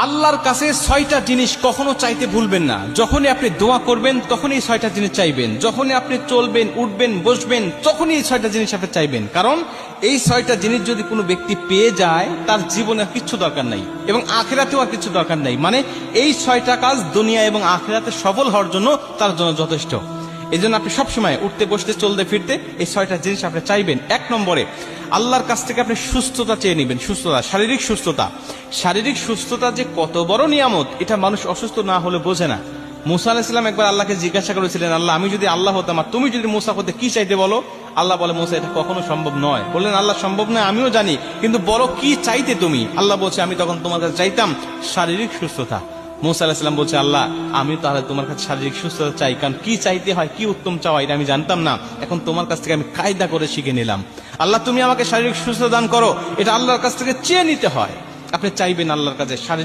আল্লাহর কাছে ৬টা জিনিস কখনো চাইতে ভুলবেন না। যখনই আপনি দোয়া করবেন তখনই ৬টা জিনিস চাইবেন, যখনই আপনি চলবেন, উঠবেন, বসবেন, তখনই এই ৬টা জিনিস আপনি চাইবেন। কারণ এই ৬টা জিনিস যদি কোনো ব্যক্তি পেয়ে যায় তার জীবনে কিচ্ছু দরকার নাই এবং আখিরাতেও আর কিছু দরকার নাই। মানে এই ৬টা কাজ দুনিয়া এবং আখিরাতে সফল হওয়ার জন্য তার জন্য যথেষ্ট। এই জন্য আপনি সবসময় উঠতে, বসতে, চলতে, ফিরতে এই ৬টা জিনিস আপনি চাইবেন। ১ নম্বরে আল্লাহর কাছ থেকে আপনি সুস্থতা চেয়ে নেবেন। সুস্থতা, শারীরিক সুস্থতা। শারীরিক সুস্থতা যে কত বড় নিয়ামত এটা মানুষ অসুস্থ না হলে বোঝে না। মুসা আলাইহিস সালাম একবার আল্লাহকে জিজ্ঞাসা করেছিলেন, আল্লাহ, আমি যদি আল্লাহ হতাম আর তুমি যদি মুসা হতে, কি চাইতে বলো? আল্লাহ বলে, মুসা, এটা কখনো সম্ভব নয়। বললেন, আল্লাহ, সম্ভব নয় আমিও জানি, কিন্তু বলো কি চাইতে তুমি? আল্লাহ বলছে, আমি তখন তোমার কাছে চাইতাম শারীরিক সুস্থতা। মুসা আলাইহিস সালাম বলছে, আল্লাহ, আমি তাহলে তোমার কাছে শারীরিক সুস্থতা চাই, কারণ কি চাইতে হয়, কি উত্তম চাওয়া এটা আমি জানতাম না, এখন তোমার কাছ থেকে আমি কায়দা করে শিখে নিলাম। আল্লাহ, তুমি আমাকে শারীরিক সুস্থতা দান করো, এটা আল্লাহর কাছ থেকে চেয়ে নিতে হয়। আপনি চাইবেন আল্লাহর কাছে শারীরিক